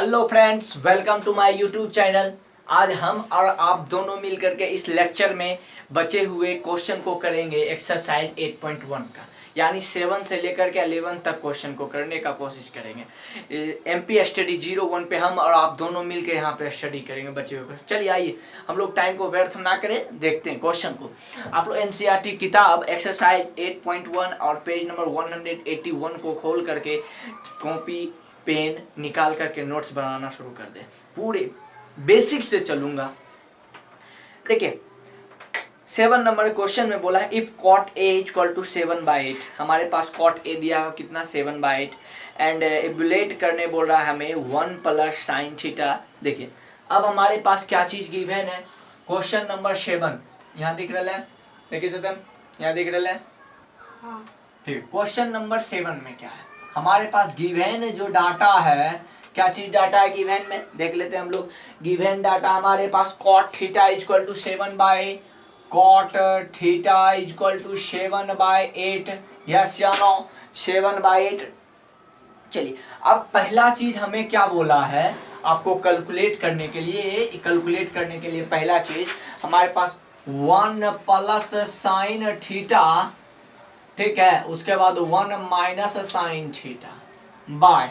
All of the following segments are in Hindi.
Hello friends, welcome to my YouTube channel. आज हम और आप दोनों मिल करके इस लेक्चर में बचे हुए क्वेश्चन को करेंगे एक्सरसाइज 8.1 का, यानी 7 से लेकर के 11 तक क्वेश्चन को करने का कोशिश करेंगे। एमपी स्टडी 01 पे हम और आप दोनों मिल के यहाँ पे स्टडी करेंगे बचे हुए। चलिए आइए हम लोग टाइम को व्यर्थ ना करें, देखते हैं क्वेश्चन को। आप लोग एनसीईआरटी किताब एक्सरसाइज 8.1 और पेज नंबर 181 को खोल करके कॉपी पेन निकाल करके नोट्स बनाना शुरू कर दे। पूरे बेसिक से चलूंगा। देखिए 7 नंबर क्वेश्चन में बोला है if cot A equal to 7/8। हमारे पास कॉट ए दिया है कितना 7/8 एंड इवैल्यूएट करने बोल रहा है हमें 1 प्लस साइन थीटा। देखिए अब हमारे पास क्या चीज गिवन है। क्वेश्चन नंबर 7 यहाँ दिख रहा है, देखिए सत्यम यहाँ दिख रहा है। ठीक, क्वेश्चन नंबर 7 में क्या है हमारे पास गिवन जो डाटा है, क्या चीज डाटा है गिवन में देख लेते हैं हम लोग। गिवन डाटा हमारे पास cot theta equal to 7/8, cot theta equal to 7/8, yes या नो 7/8। चलिए अब पहला चीज हमें क्या बोला है आपको कैलकुलेट करने के लिए, पहला चीज हमारे पास 1 प्लस साइन थीटा, ठीक है, उसके बाद 1 minus sine theta by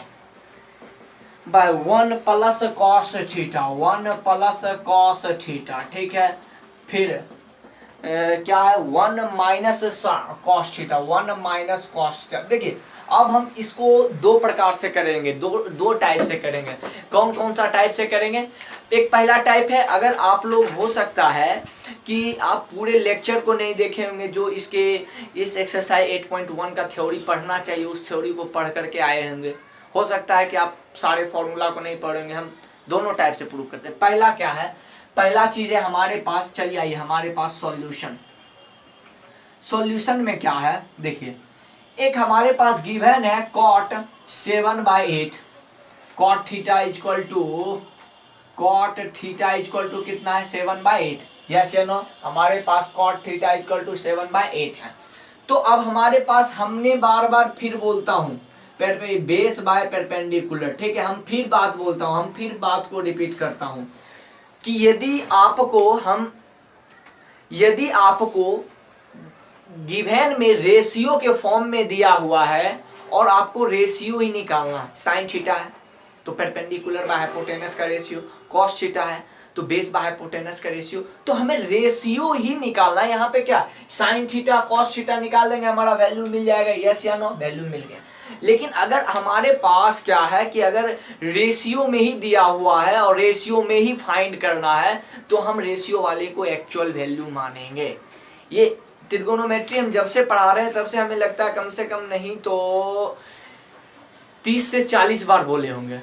1 plus cos theta, 1 plus cos theta, ठीक है। फिर क्या है 1 minus cos theta, 1 minus cos theta. देखिए अब हम इसको दो प्रकार से करेंगे, दो टाइप से करेंगे। कौन कौन सा टाइप से करेंगे। एक पहला टाइप है, अगर आप लोग हो सकता है कि आप पूरे लेक्चर को नहीं देखे होंगे, जो इस एक्सरसाइज 8.1 का थ्योरी पढ़ना चाहिए उस थ्योरी को पढ़ करके आए होंगे। हो सकता है कि आप सारे फॉर्मूला को नहीं पढ़ेंगे। हम दोनों टाइप से प्रूव करते हैं। पहला क्या है, पहला चीज है हमारे पास, चलिए आइए हमारे पास सॉल्यूशन में क्या है। देखिए एक हमारे पास गिवन है cot 7/8, cot theta equal to कितना है 7/8, यस या नो। हमारे पास कॉट थीटा इक्वल टू 7/8 है। तो अब हमारे पास हमने बार बार फिर बोलता हूँ बेस बाय परपेंडिकुलर, ठीक है। हम फिर बात को रिपीट करता हूँ कि यदि आपको गिवन में रेशियो के फॉर्म में दिया हुआ है और आपको रेशियो ही निकालना है, साइन थीटा है तो परपेंडिकुलर बाय हाइपोटेनस का रेशियो, कॉस थीटा है तो बेस बाय हाइपोटेनस का रेशियो, तो हमें रेशियो ही निकालना है। यहाँ पे क्या साइन थीटा कॉस थीटा निकाल देंगे, हमारा वैल्यू मिल जाएगा, यस या नो, वैल्यू मिल गया। लेकिन अगर हमारे पास क्या है कि अगर रेशियो में ही दिया हुआ है और रेशियो में ही फाइंड करना है तो हम रेशियो वाले को एक्चुअल वैल्यू मानेंगे। ये ट्रिगोनोमेट्री हम जब से पढ़ा रहे हैं तब से हमें लगता है कम से कम नहीं तो 30 से 40 बार बोले होंगे।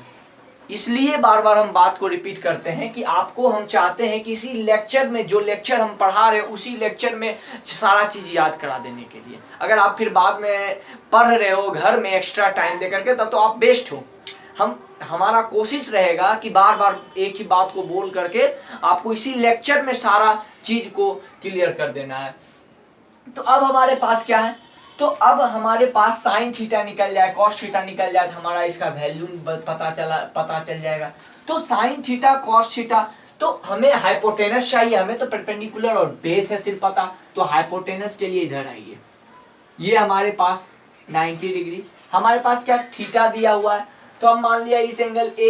इसलिए बार बार हम बात को रिपीट करते हैं कि आपको हम चाहते हैं कि इसी लेक्चर में, जो लेक्चर हम पढ़ा रहे हैं उसी लेक्चर में सारा चीज याद करा देने के लिए। अगर आप फिर बाद में पढ़ रहे हो घर में एक्स्ट्रा टाइम दे करके तब तो आप बेस्ट हो। हमारा कोशिश रहेगा कि बार बार एक ही बात को बोल करके आपको इसी लेक्चर में सारा चीज को क्लियर कर देना है। तो अब हमारे पास क्या है, तो अब हमारे पास साइन थीटा निकल जाए, कॉस थीटा निकल जाए तो हमारा इसका वैल्यू पता चल जाएगा। तो साइन थीटा कॉस थीटा, तो हमें हाइपोटेनस चाहिए, हमें तो परपेंडिकुलर और बेस है सिर्फ पता। तो हाइपोटेनस के लिए इधर आइए, ये हमारे पास 90 डिग्री, हमारे पास क्या थीटा दिया हुआ है। तो हम मान लिया इस एंगल ए,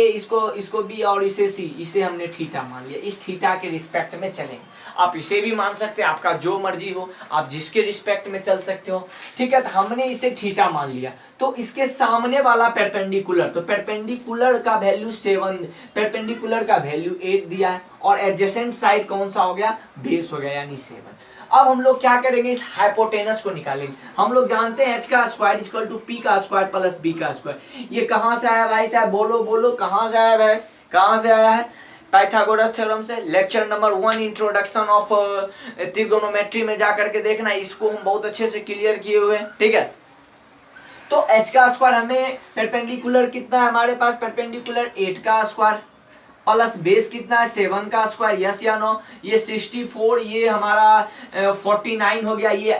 इसको बी और इसे सी, इसे हमने थीटा मान लिया। इस थीटा के रिस्पेक्ट में चलेंगे। आप इसे भी मान सकते हैं, आपका जो मर्जी हो, आप जिसके रिस्पेक्ट में चल सकते हो, ठीक है। तो हमने इसे थीटा मान लिया। तो इसके सामने वाला परपेंडिकुलर, तो परपेंडिकुलर का वैल्यू 7, परपेंडिकुलर का वैल्यू 8 दिया है और एडजेसेंट साइड कौन सा हो गया, बेस हो गया, यानी 7। अब हम लोग क्या करेंगे, इस हाइपोटेनस को निकालेंगे। हम लोग जानते हैं h का स्क्वायर इक्वल टू p का स्क्वायर प्लस b का स्क्वायर। ये कहाँ से आया भाई साहब, बोलो कहाँ से आया भाई, कहाँ से आया है, पाइथागोरस थ्योरम से। Lecture number 1 introduction of trigonometry में जाकर के देखना, इसको हम बहुत अच्छे से क्लियर किए हुए हैं, ठीक है। तो h का स्क्वायर हमें परपेंडिकुलर कितना है हमारे पास, परपेंडिकुलर 8 का स्क्वायर प्लस बेस कितना है 7 का स्क्वायर, यस या नो। ये 64, ये हमारा 49 हो गया। ये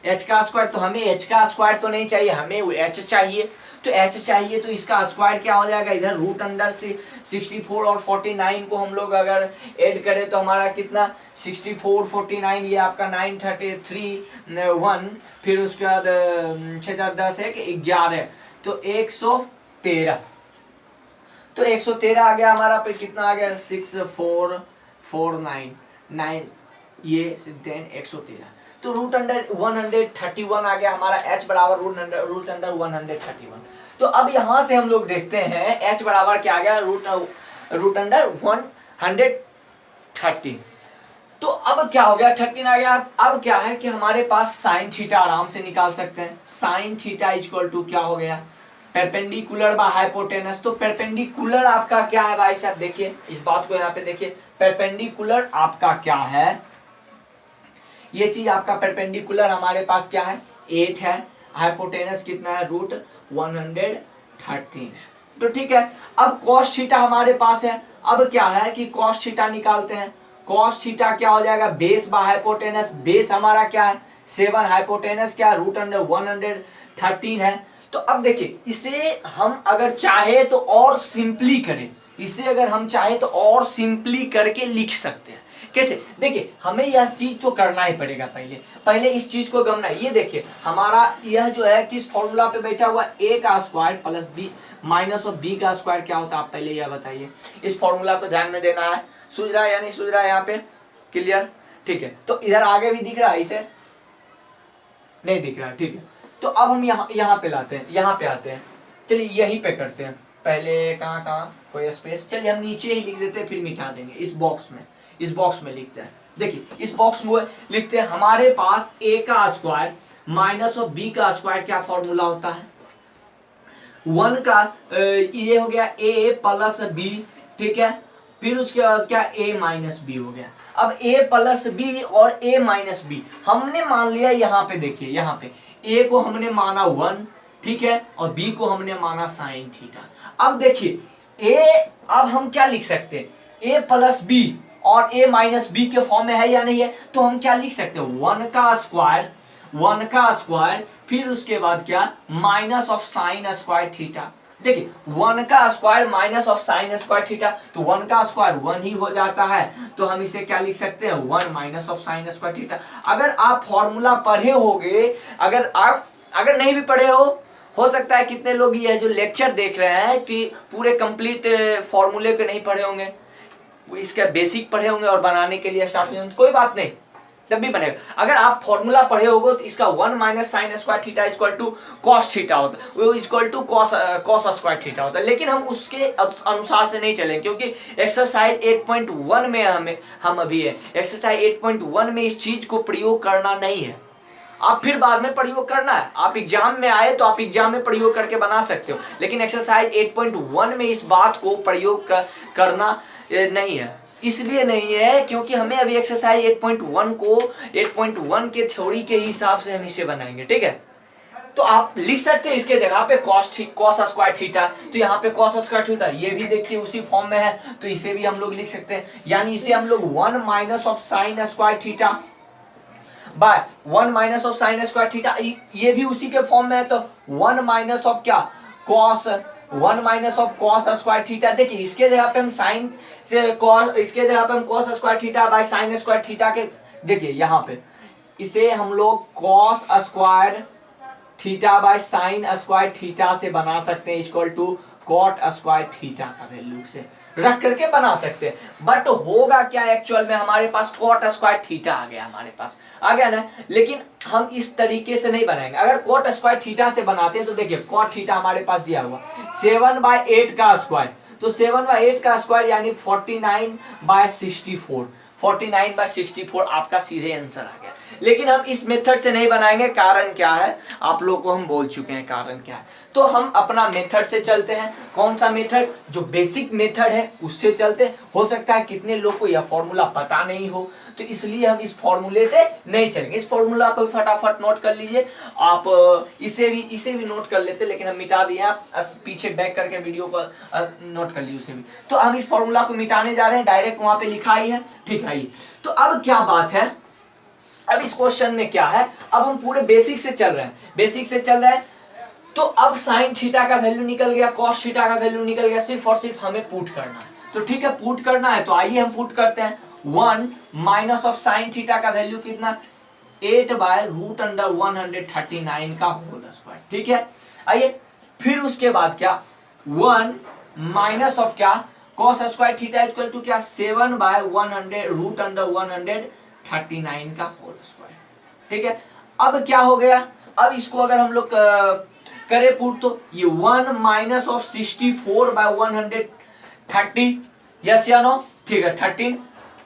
h का स्क्वायर, तो हमें h का स्क्वायर तो नहीं चाहिए, हमें h चाहिए। तो h चाहिए तो इसका स्क्वायर क्या हो जाएगा, इधर रूट अंडर से 64 और 49 को हम लोग अगर ऐड करें तो हमारा कितना 64 49 ये आपका 933 1, फिर उसके बाद 6 10 1 11 तो 113, तो 113 आ गया हमारा पे, कितना आ गया 6449 9 ये देन 113, तो रूट अंडर 131 आ गया हमारा, h बराबर रूट अंडर 131। तो अब यहां से हम लोग देखते हैं h बराबर क्या आ गया, रूट अंडर 113। तो अब क्या हो गया 13 आ गया। अब क्या है कि हमारे पास साइन थीटा आराम से निकाल सकते हैं, साइन थीटा इक्वल टू क्या हो गया, परपेंडिकुलर बाय हाइपोटेनस। तो परपेंडिकुलर आपका क्या है भाई साहब, देखिए इस बात को यहाँ पे देखिए, परपेंडिकुलर आपका क्या है, ये चीज आपका परपेंडिकुलर हमारे पास क्या है 8 है, हाइपोटेनस कितना है रूट 113। तो ठीक है, अब कॉस थीटा हमारे पास है। अब क्या है कि कॉस थीटा निकालते हैं, कॉस थीटा क्या हो जाएगा, बेस बाय हाइपोटेनस, बेस हमारा क्या है 7, हाइपोटेनस क्या रूट अंडर 113 है। तो अब देखिए इसे हम अगर चाहे तो और सिंपली करें, इसे अगर हम चाहे तो और सिंपली करके लिख सकते हैं। कैसे, देखिए हमें यह चीज तो करना ही पड़ेगा, पहले इस चीज को गमना। ये देखिए हमारा यह जो है किस फॉर्मूला पे बैठा हुआ, a का square plus b minus of b का स्क्वायर क्या होता है, आप पहले यह बताइए। इस फॉर्मूला को ध्यान में देना है, सूझ रहा है या नहीं सूझ रहा है यहाँ पे, क्लियर, ठीक है। तो इधर आगे भी दिख रहा है, इसे नहीं दिख रहा है, ठीक है। तो अब हम यहाँ पे लाते हैं, यहाँ पे आते हैं, चलिए यहीं पे करते हैं। पहले कहाँ कोई स्पेस, चलिए हम नीचे ही लिख देते हैं, फिर मिटा देंगे इस बॉक्स में, इस बॉक्स में लिखते हैं। देखिए इस बॉक्स में लिखते हैं, हमारे पास a का स्क्वायर माइनस ऑफ b का स्क्वायर क्या फॉर्मूला होता है, 1 का ये हो गया a प्लस b, ठीक है। फिर उसके बाद क्या a माइनस b हो गया। अब a प्लस b और a माइनस b हमने मान लिया, यहाँ पे देखिए, यहाँ पे a को हमने माना 1, ठीक है, और b को हमने माना साइन थीटा। अब देखिए a, अब हम क्या लिख सकते हैं, a प्लस b और a माइनस बी के फॉर्म में है या नहीं है, तो हम क्या लिख सकते हैं 1 का स्क्वायर फिर उसके बाद क्या minus of sine square theta. देखिए 1 का square minus of sine square theta, तो 1 का स्क्वायर 1 ही हो जाता है, तो हम इसे क्या लिख सकते हैं 1 minus of sine square theta. अगर आप फॉर्मूला पढ़े होगे, अगर नहीं भी पढ़े हो सकता है कितने लोग ये जो लेक्चर देख रहे हैं कि पूरे कंप्लीट फॉर्मूले के नहीं पढ़े होंगे, इसका बेसिक पढ़े होंगे और बनाने के लिए स्टार्ट होंगे, कोई बात नहीं, तब भी बनेगा। अगर आप फॉर्मूला पढ़े होगे तो इसका 1 minus sine square theta equal to cos theta होता है, वो equal to cos square theta होता है। लेकिन हम उसके अनुसार से नहीं चलेंगे, क्योंकि एक्सरसाइज 8.1 में हम अभी है, एक्सरसाइज 8.1 में इस चीज को प्रयोग करना नहीं है, आप फिर बाद में प्रयोग करना है। आप एग्जाम में आए तो आप एग्जाम में प्रयोग करके बना सकते हो, लेकिन एक्सरसाइज 8.1 में इस बात को प्रयोग करना नहीं है। इसलिए नहीं है क्योंकि हमें अभी एक्सरसाइज 8.1 के थ्योरी के हिसाब से हम इसे बनाएंगे, ठीक है। तो आप लिख सकते हैं इसके जगह पे कॉस स्क्वायर थीटा, तो यहाँ पे कॉस स्क्वायर थीटा ये भी देखिए उसी फॉर्म में है, तो इसे भी हम लोग लिख सकते हैं, यानी इसे हम लोग 1 minus of sine square theta bye 1 minus of sine square theta, ये भी उसी के फॉर्म में है, तो 1 माइनस ऑफ क्या cos 1 minus of cos square theta. देखिए इसके जगह पे हम साइन से कॉस, इसके जगह पे हम cos square theta by sine square theta के, देखिए यहाँ पे इसे हम लोग cos square theta by sine square theta से बना सकते हैं, equal to cot square theta का वैल्यू से रख करके बना सकते हैं। बट होगा क्या एक्चुअल में, हमारे पास कॉट स्क्वायर थीटा आ गया, हमारे पास आ गया ना, लेकिन हम इस तरीके से नहीं बनाएंगे। अगर कॉट स्क्वायर थीटा से बनाते हैं तो देखिए कॉट थीटा हमारे पास दिया हुआ 7/8 का स्क्वायर, तो 7/8 का स्क्वायर यानी 49/64, 49/64 आपका सीधे आंसर आ गया। लेकिन हम इस मेथड से नहीं बनाएंगे, कारण क्या है आप लोग को हम बोल चुके हैं कारण क्या है। तो हम अपना मेथड से चलते हैं, कौन सा मेथड, जो बेसिक मेथड है उससे चलते हैं। हो सकता है कितने लोग को यह फॉर्मूला पता नहीं हो, तो इसलिए हम इस फॉर्मूले से नहीं चलेंगे। इस फॉर्मूला को भी फटाफट नोट कर लीजिए आप, इसे भी नोट कर लेते, लेकिन हम मिटा दिए, आप पीछे बैक करके वीडियो को नोट कर लीजिए उसे भी। तो हम इस फॉर्मूला को मिटाने जा रहे हैं, डायरेक्ट वहां पे लिखा ही है, ठीक है। तो अब क्या बात है, अब इस क्वेश्चन में क्या है, अब हम पूरे बेसिक से चल रहे हैं, बेसिक से चल रहे हैं। तो अब साइन थीटा का वैल्यू निकल गया, कॉस थीटा का वैल्यू निकल गया, सिर्फ और सिर्फ हमें पुट करना है। तो ठीक है, पुट करना है तो आइए हम पुट करते हैं। 1 माइनस ऑफ साइन थीटा का वैल्यू कितना, 8/√139 का होल स्क्वायर। ठीक है, आइए फिर उसके बाद क्या, 1 माइनस ऑफ क्या, cos square theta equal to क्या, 7/√139 का होल स्क्वायर। ठीक है, अब क्या हो गया, अब इसको अगर हम लोग करें पुट तो ये 1 माइनस ऑफ 64/130, यस या नो, ठीक है 13,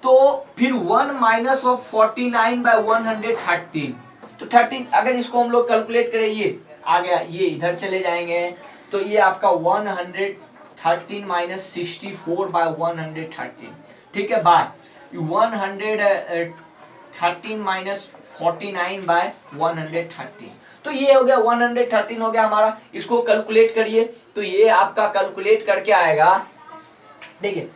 तो फिर 1 माइनस ऑफ 49/113, तो 13, अगर इसको हम लोग कैलकुलेट करें, ये आ गया, ये इधर चले जाएंगे तो ये आपका 113 माइनस 64/113, ठीक है, बाय 113 माइनस 49/113, तो ये हो गया 113 हो गया हमारा। इसको कैलकुलेट करिए तो ये आपका कैलकुलेट करके आएगा, देखिए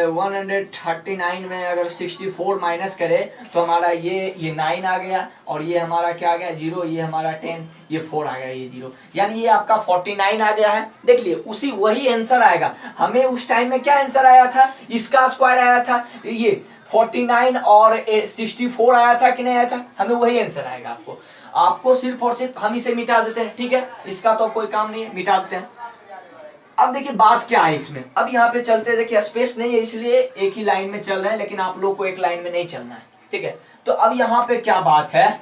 139 में अगर 64 माइनस करें तो हमारा ये 9 आ गया, और ये हमारा क्या आ गया 0, ये हमारा 10, ये 4 आ गया, ये 0, यानी ये आपका 49 आ गया है। देख लिए उसी वही आंसर आएगा। हमें उस टाइम में क्या आंसर आया था, इसका स्क्वायर आया था, ये 49 और 64 आया था कि नहीं आया था, हमें वही आंसर आएगा। आपको सिर्फ और सिर्फ हम इसे मिटा देते हैं, ठीक है, इसका तो कोई काम नहीं है, मिटा देते हैं। अब देखिए बात क्या है इसमें, अब यहाँ पे चलते, देखिए स्पेस नहीं है इसलिए एक ही लाइन में चल रहे हैं, लेकिन आप लोग को एक लाइन में नहीं चलना है, ठीक है। तो अब यहाँ पे क्या बात है,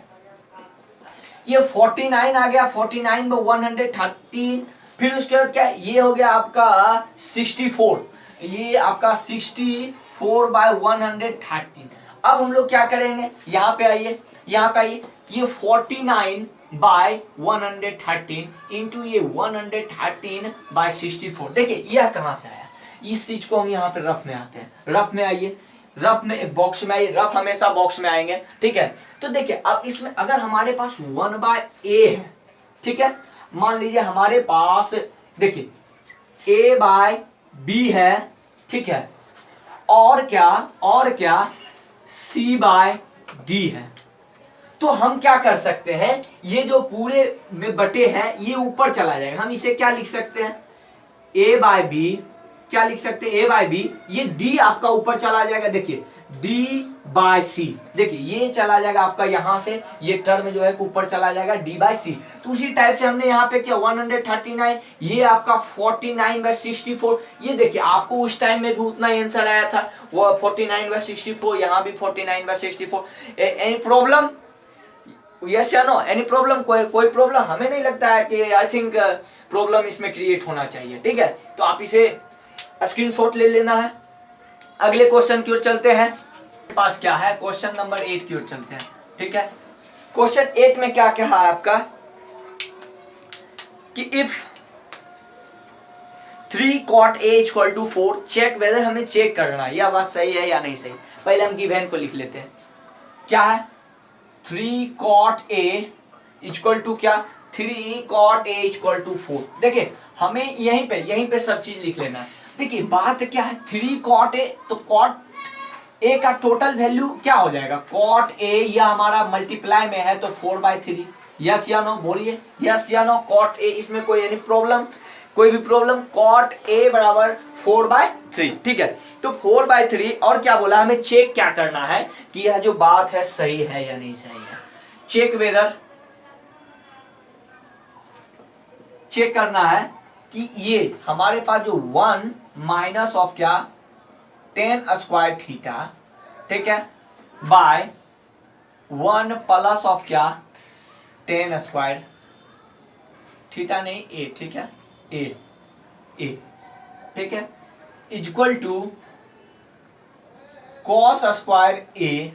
ये 49 आ गया, 49/113, फिर उसके बाद क्या, ये हो गया आपका 64, ये आपका 64/113। अब हम लोग क्या करेंगे, यहाँ पे आइए, यहाँ पे आइए, ये 49/113 इंटू ये 113/64, देखिए यह कहां से आया, इस चीज को हम यहाँ पे रफ में आते हैं, रफ में आइए, रफ में एक बॉक्स में आइए, रफ हमेशा बॉक्स में आएंगे, ठीक है। तो देखिए अब इसमें अगर हमारे पास 1/a है, ठीक है, मान लीजिए हमारे पास देखिए a/b है, ठीक है, और क्या c/d है, तो हम क्या कर सकते हैं, ये जो पूरे में बटे हैं ये ऊपर चला जाएगा, हम इसे क्या लिख सकते हैं, a/b, क्या लिख सकते हैं, a/b, ये d आपका ऊपर चला जाएगा, देखिए d/c, देखिए ये चला जाएगा आपका यहां से, ये टर्म जो है ऊपर चला जाएगा d/c। तो उसी टाइप से हमने यहाँ पे किया 139, ये आपका 49/64, ये देखिए आपको उस टाइम में भी उतना ही आंसर आया था, वो 49/64, यहाँ भी 49/64। एनी प्रॉब्लम, यस या नो, एनी प्रॉब्लम, कोई प्रॉब्लम हमें नहीं लगता है कि आई थिंक प्रॉब्लम इसमें क्रिएट होना चाहिए, ठीक है। तो आप इसे स्क्रीनशॉट ले लेना है। अगले क्वेश्चन की ओर चलते हैं, पास क्या है, क्वेश्चन नंबर 8 की ओर चलते हैं, ठीक है। क्वेश्चन 8 में क्या कहा है आपका कि if 3 cot a equal to 4, check whether, हमें चेक करना है यह बात सही है या नहीं सही। पहले हम गिवन को लिख लेते हैं, क्या है 3 cot a इक्वल टू क्या, 3 cot a इक्वल टू 4। देखिए हमें यहीं पे सब चीज लिख लेना है। देखिए बात क्या है, 3 cot a, तो cot a का टोटल वैल्यू क्या हो जाएगा, cot a यह हमारा मल्टीप्लाई में है तो 4/3, यस या नो, बोलिए यस या नो, cot a, इसमें कोई यानी प्रॉब्लम, कोई भी प्रॉब्लम, cot a बराबर 4/3, ठीक है। तो 4/3, और क्या बोला, हमें चेक क्या करना है कि यह जो बात है सही है या नहीं सही है, चेक वेदर, चेक करना है कि ये हमारे पास जो 1 माइनस ऑफ क्या 10 स्क्वायर थीटा, ठीक है, बाय 1 प्लस ऑफ क्या 10 स्क्वायर थीटा, नहीं ए, ठीक है, ए, ठीक है, equal to cos square A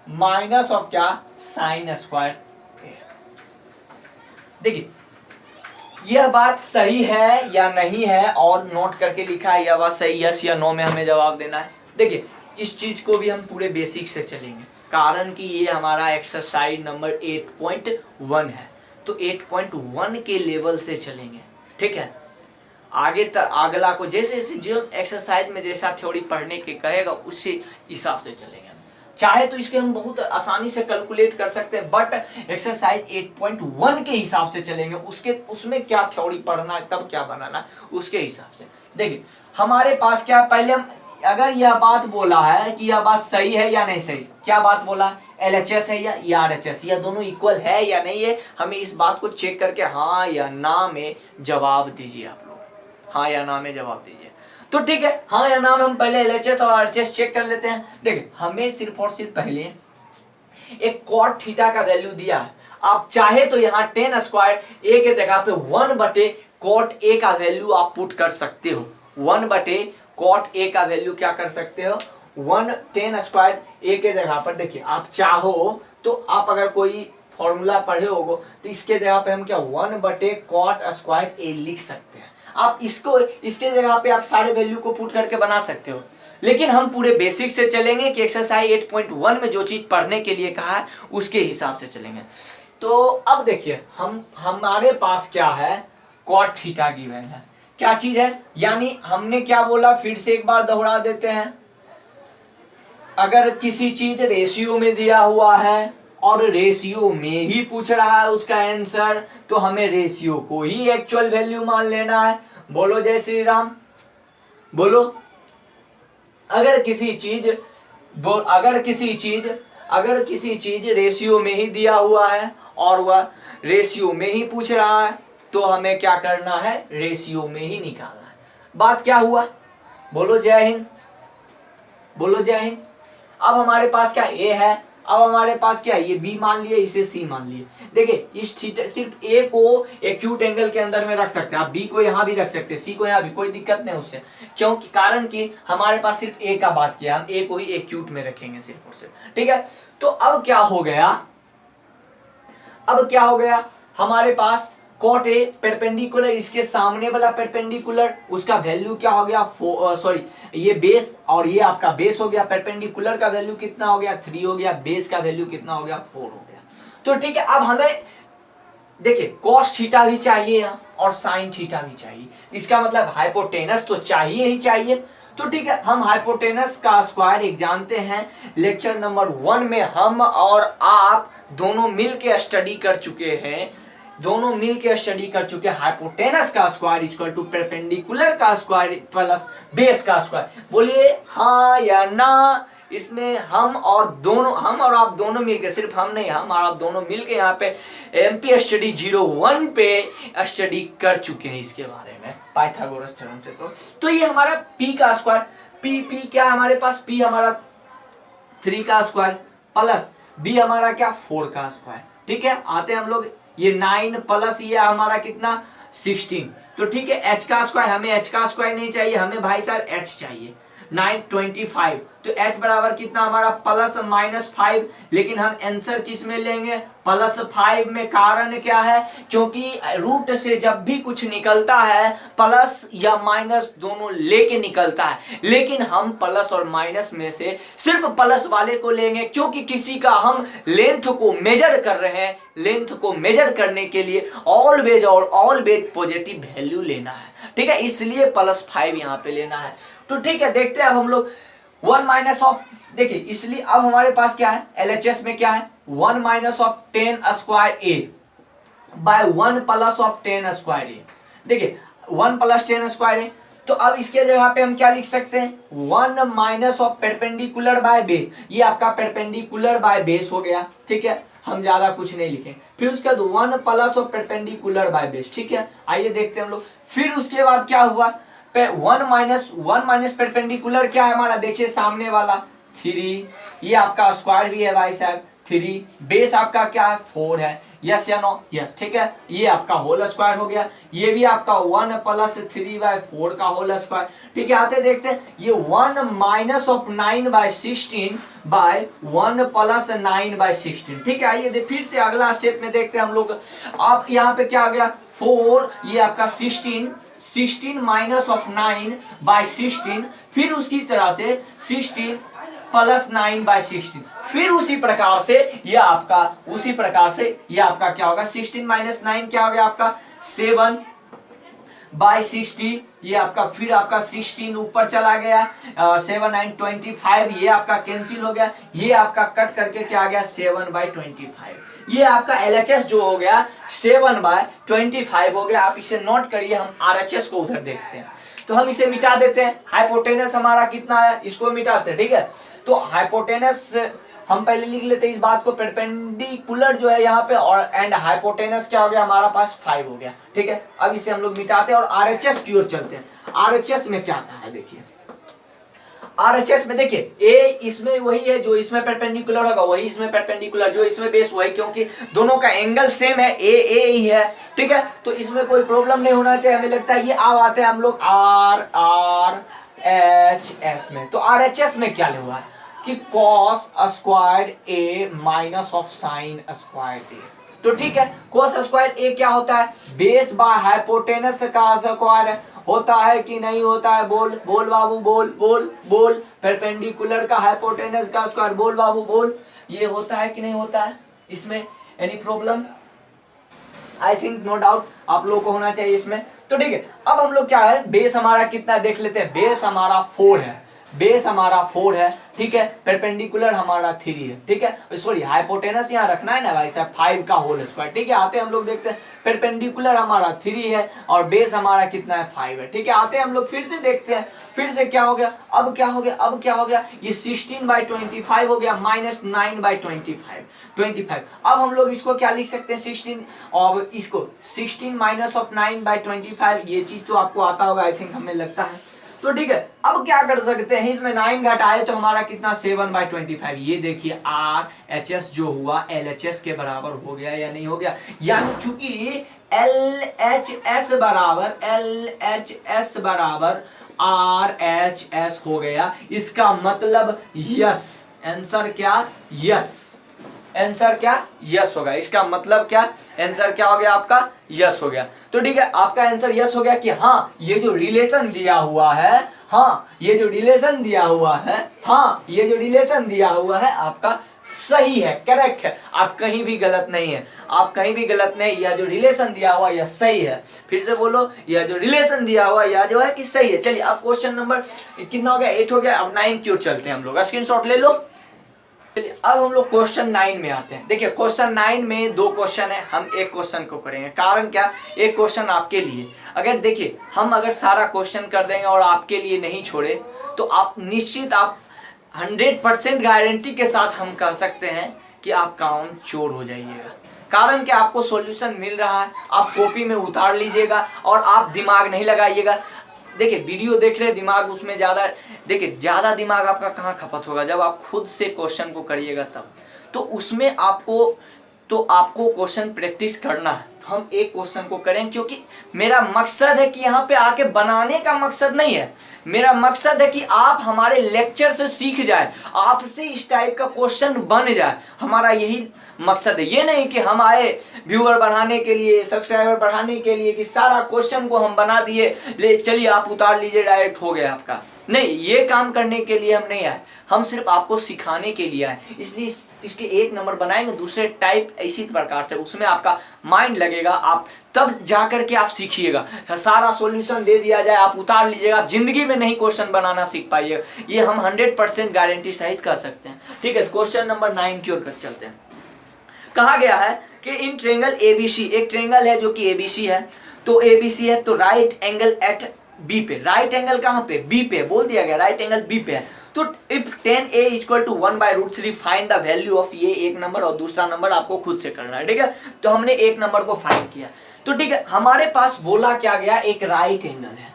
minus of क्या साइन स्क्वायर ए। देखिए यह बात सही है या नहीं है, और नोट करके लिखा है यह बात सही, यस या नो में हमें जवाब देना है। देखिए इस चीज को भी हम पूरे बेसिक से चलेंगे, कारण कि ये हमारा एक्सरसाइज नंबर 8.1 है, तो 8.1 के लेवल से चलेंगे, ठीक है। आगे तक अगला को जैसे जैसे जो एक्सरसाइज में जैसा थ्योरी पढ़ने के कहेगा उसी हिसाब से चलेंगे। चाहे तो इसके हम बहुत आसानी से कैलकुलेट कर सकते हैं, बट एक्सरसाइज 8.1 के हिसाब से चलेंगे, उसमें क्या थ्योरी पढ़ना है, कब क्या बनाना उसके हिसाब से। देखिए हमारे पास क्या, पहले हम अगर यह बात बोला है कि यह बात सही है या नहीं सही, क्या बात बोला, LHS है या RHS, यह दोनों इक्वल है या नहीं है, हमें इस बात को चेक करके हाँ या ना में जवाब दीजिए आप लोग, हाँ या ना में जवाब दीजिए। तो ठीक है, हाँ या ना में हम पहले LHS और RHS चेक कर लेते हैं। देखिए हमें सिर्फ और सिर्फ पहले एक कॉट थीटा का वैल्यू दिया है, आप चाहे तो यहाँ टेन स्क्वायर ए के जगह पे 1/कॉट ए का वैल्यू आप पुट कर सकते हो, 1/कॉट ए का वैल्यू क्या कर सकते हो, 1/10 स्क्वायर ए के जगह पर। देखिए आप चाहो तो आप अगर कोई फॉर्मूला पढ़े होगो तो इसके जगह पे हम क्या 1/कॉट स्क्वायर ए लिख सकते हैं, आप इसके जगह पे आप सारे वैल्यू को पुट करके बना सकते हो। लेकिन हम पूरे बेसिक से चलेंगे कि एक्सरसाइज 8.1 में जो चीज पढ़ने के लिए कहा है उसके हिसाब से चलेंगे। तो अब देखिए हमारे पास क्या है, कॉट थीटा गिवन है, क्या चीज है, यानी हमने क्या बोला, फिर से एक बार दोहरा देते हैं, अगर किसी चीज रेशियो में दिया हुआ है और रेशियो में ही पूछ रहा है उसका आंसर, तो हमें रेशियो को ही एक्चुअल वैल्यू मान लेना है। बोलो जय श्री राम, बोलो। अगर किसी चीज रेशियो में ही दिया हुआ है और वह रेशियो में ही पूछ रहा है तो हमें क्या करना है, रेशियो में ही निकालना है। बात क्या हुआ, बोलो जय हिंद, बोलो जय हिंद। अब हमारे पास क्या ए है, अब हमारे पास क्या, ये बी मान लिए, इसे सी मान लिए। देखिए इस थीटा सिर्फ ए को एक्यूट एंगल के अंदर में रख सकते हैं, आप बी को यहाँ भी रख सकते हैं, सी को यहाँ भी, कोई दिक्कत नहीं उससे, क्योंकि कारण कि हमारे पास सिर्फ ए का बात किया, हम ए को ही एक्यूट में रखेंगे सिर्फ और सिर्फ, ठीक है। तो अब क्या हो गया, हमारे पास कॉट ए परपेंडिकुलर, इसके सामने वाला परपेंडिकुलर, उसका वैल्यू क्या हो गया, सॉरी ये बेस और ये आपका बेस हो गया, परपेंडिकुलर का वैल्यू कितना हो गया 3 हो गया, बेस का वैल्यू कितना हो गया 4 हो गया। तो ठीक है, अब हमें देखिए कॉस थीटा भी चाहिए और साइन थीटा भी चाहिए, इसका मतलब हाइपोटेनस तो चाहिए ही चाहिए। तो ठीक है, हम हाइपोटेनस का स्क्वायर एक जानते हैं, लेक्चर नंबर 1 में हम और आप दोनों मिल के स्टडी कर चुके हैं, हाइपोटेनस का स्क्वायर इक्वल टू परपेंडिकुलर का स्क्वायर प्लस बेस का स्क्वायर। बोलिए हाँ या ना, इसमें हम और आप दोनों मिलके, सिर्फ हम नहीं, हम और आप दोनों मिलके यहाँ पे MP स्टडी 01 पे स्टडी कर चुके हैं इसके बारे में, पाइथागोरस थ्योरम से। तो ये हमारा P का स्क्वायर, P क्या है हमारे पास, P हमारा 3 का स्क्वायर प्लस B हमारा क्या 4 का स्क्वायर, ठीक है। आते हैं हम लोग, ये 9 प्लस ये हमारा कितना 16। तो ठीक है, H का स्क्वायर, हमें H का स्क्वायर नहीं चाहिए, हमें भाई साहब H चाहिए 925। तो H बराबर कितना हमारा +-5, लेकिन हम आंसर किस में लेंगे, +5 में। कारण क्या है, क्योंकि रूट से जब भी कुछ निकलता है प्लस या माइनस दोनों लेके निकलता है, लेकिन हम प्लस और माइनस में से सिर्फ प्लस वाले को लेंगे, क्योंकि किसी का हम लेंथ को मेजर कर रहे हैं, लेंथ को मेजर करने के लिए ऑलवेज पॉजिटिव वैल्यू लेना है, ठीक है, इसलिए +5 यहाँ पे लेना है। तो ठीक है, देखते हैं अब हम लोग 1 माइनस ऑफ, देखिए इसलिए अब हमारे पास क्या है, LHS में क्या है 1 minus of 10 square a by 1 plus of 10 square ए। देखिए 1 प्लस 10 स्क्वायर ए, तो अब इसके जगह पे हम क्या लिख सकते हैं, 1 minus of perpendicular by base, ये आपका परपेंडिकुलर बाय बेस हो गया, ठीक है, हम ज्यादा कुछ नहीं लिखे। फिर उसके बाद 1 plus of perpendicular by base, ठीक है। आइए देखते हैं हम लोग, फिर उसके बाद क्या हुआ, 1 माइनस परपेंडिकुलर क्या है हमारा, देखिए सामने वाला 3, ये आपका स्क्वायर भी है भाई साहब 3, बेस आपका क्या है 4 है, यस या नो, यस, ठीक है, ये आपका होल स्क्वायर हो गया, ये भी आपका 1 प्लस 3/4 का होल स्क्वायर, ठीक है। आते देखते हैं, ये 1 माइनस ऑफ 9/16 बाय 1 प्लस 9/16, ठीक है। आइए फिर से अगला स्टेप में देखते हैं हम लोग, आप यहाँ पे क्या आ गया 4, ये आपका 16 माइनस ऑफ 9/16, फिर उसकी तरह से 16 प्लस 9/16, फिर उसी प्रकार से ये आपका क्या होगा, 16 माइनस 9 क्या हो गया आपका 7 बाई 60, ये आपका फिर आपका 16 ऊपर चला गया, 7 9 25, ये आपका कैंसिल हो गया, ये आपका कट करके क्या आ गया 7/25। ये आपका LHS जो हो गया 7/25 हो गया। आप इसे नोट करिए, हम RHS को उधर देखते हैं। तो हम इसे मिटा देते हैं। हाइपोटेनस हमारा कितना है, इसको मिटाते हैं, ठीक है। तो हाइपोटेनस हम पहले लिख लेते हैं इस बात को, परपेंडिकुलर जो है यहाँ पे, और एंड हाइपोटेनस क्या हो गया हमारा पास 5 हो गया, ठीक है। अब इसे हम लोग मिटाते हैं और RHS की ओर चलते हैं। RHS में क्या आता है देखिए, RHS में देखिए ए इसमें वही है जो इसमें परपेंडिकुलर होगा, वही इसमें परपेंडिकुलर, जो इसमें बेस वही, क्योंकि दोनों का एंगल सेम है, ए ही है, ठीक है। तो इसमें कोई प्रॉब्लम नहीं होना चाहिए, हमें लगता है। ये अब आते हैं हम लोग RHS में। तो RHS में क्या हुआ है कि cos square a minus of sine square a। तो ठीक है, cos स्क्वायर a क्या होता है, बेस बाय हाइपोटेनस का स्क्वायर होता है कि नहीं होता है, बोल बोल बाबू, बोल बोल बोल। परपेंडिकुलर का हाइपोटेनस का स्क्वायर, बोल बाबू बोल। ये होता है कि नहीं होता है, इसमें any problem? I think no doubt आप लोगों को होना चाहिए इसमें। तो ठीक है, अब हम लोग क्या है, बेस हमारा कितना देख लेते हैं। बेस हमारा 4 है, बेस हमारा 4 है, ठीक है। परपेंडिकुलर हमारा 3 है, ठीक है। सॉरी, हाइपोटेनस यहाँ रखना है ना भाई साहब, 5 का होल स्क्वायर, ठीक है। आते हैं हम लोग देखते हैं, परपेंडिकुलर हमारा 3 है और बेस हमारा कितना है 5 है, ठीक है। आते हैं हम लोग फिर से देखते हैं, फिर से क्या हो गया, अब क्या हो गया, अब क्या हो गया, ये 16/25 हो गया माइनस 9/25। अब हम लोग इसको क्या लिख सकते हैं 16, और इसको 16 माइनस ऑफ 9/25, ये चीज तो आपको आता होगा आई थिंक, हमें लगता है। तो ठीक है, अब क्या कर सकते हैं, इसमें 9 घटाए तो हमारा कितना 7/25। ये देखिए RHS जो हुआ LHS के बराबर हो गया या नहीं हो गया, यानी चूंकि LHS बराबर RHS हो गया, इसका मतलब यस, आंसर क्या यस, आंसर क्या यस होगा। इसका मतलब क्या, आंसर क्या हो गया आपका यस हो गया। तो ठीक है, आपका आंसर यस हो गया कि हाँ ये जो रिलेशन दिया हुआ है, हाँ ये जो रिलेशन दिया हुआ है, हाँ ये जो रिलेशन दिया हुआ है आपका सही है, करेक्ट है। आप कहीं भी गलत नहीं है, आप कहीं भी गलत नहीं, यह जो रिलेशन दिया हुआ यह सही है। फिर से बोलो, यह जो रिलेशन दिया हुआ यह जो है कि सही है। चलिए अब क्वेश्चन नंबर कितना हो गया, 8 हो गया। अब 9 की ओर चलते हैं हम लोग, स्क्रीनशॉट ले लो। अब हम लोग क्वेश्चन 9 में आते हैं। देखिए क्वेश्चन 9 में 2 क्वेश्चन है, हम एक क्वेश्चन को करेंगे। कारण क्या, एक क्वेश्चन आपके लिए, अगर देखिए हम अगर सारा क्वेश्चन कर देंगे और आपके लिए नहीं छोड़े तो आप निश्चित, आप 100% गारंटी के साथ हम कह सकते हैं कि आप काम चोर हो जाइएगा। कारण क्या, आपको सॉल्यूशन मिल रहा है, आप कॉपी में उतार लीजिएगा और आप दिमाग नहीं लगाइएगा। देखिए वीडियो देख रहे, दिमाग उसमें ज़्यादा, देखिए ज़्यादा दिमाग आपका कहाँ खपत होगा, जब आप खुद से क्वेश्चन को करिएगा तब। तो उसमें आपको क्वेश्चन प्रैक्टिस करना है। तो हम एक क्वेश्चन को करें, क्योंकि मेरा मकसद है कि यहाँ पे आके बनाने का मकसद नहीं है, मेरा मकसद है कि आप हमारे लेक्चर से सीख जाए, आपसे इस टाइप का क्वेश्चन बन जाए, हमारा यही मकसद है। ये नहीं कि हम आए व्यूअर बढ़ाने के लिए, सब्सक्राइबर बढ़ाने के लिए, कि सारा क्वेश्चन को हम बना दिए, ले चलिए आप उतार लीजिए डायरेक्ट हो गया आपका। नहीं, ये काम करने के लिए हम नहीं आए, हम सिर्फ आपको सिखाने के लिए आए। इसलिए इसके 1 नंबर बनाएंगे, दूसरे टाइप इसी प्रकार से, उसमें आपका माइंड लगेगा, आप तब जा करके आप सीखिएगा। सारा सॉल्यूशन दे दिया जाए, आप उतार लीजिएगा, आप जिंदगी में नहीं क्वेश्चन बनाना सीख पाइएगा, ये हम 100% गारंटी सहित कर सकते हैं। ठीक है, क्वेश्चन नंबर 9 की ओर चलते हैं। कहा गया है कि इन ट्रेंगल ABC, एक ट्रेंगल है जो कि ABC है, तो ABC है तो राइट एंगल एट B पे, राइट एंगल कहाँ पे, B पे, बोल दिया गया राइट एंगल B पे है। तो if 10A equal to 1/√3 find the value of, ये 1 नंबर और दूसरा नंबर आपको खुद से करना है। ठीक है, तो हमने 1 नंबर को फाइंड किया। तो ठीक है, हमारे पास बोला क्या गया, एक राइट एंगल है,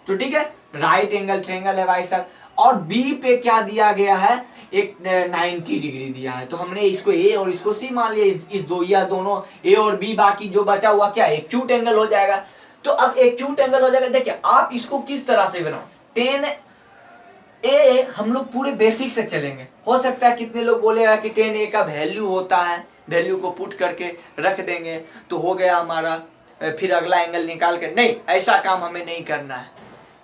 तो ठीक है राइट एंगल ट्रेंगल है भाई साहब, और B पे क्या दिया गया है, एक 90 डिग्री दिया है। तो हमने इसको A और इसको C मान लिया, इस दो या दोनों A और B, बाकी जो बचा हुआ क्या एक्यूट एंगल हो जाएगा। तो अब एक्यूट एंगल हो जाएगा, देखिए आप इसको किस तरह से बनाओ, 10A हम लोग पूरे बेसिक से चलेंगे। हो सकता है कितने लोग बोलेगा कि 10A का वैल्यू होता है, वैल्यू को पुट करके रख देंगे तो हो गया हमारा, फिर अगला एंगल निकाल कर, नहीं ऐसा काम हमें नहीं करना है,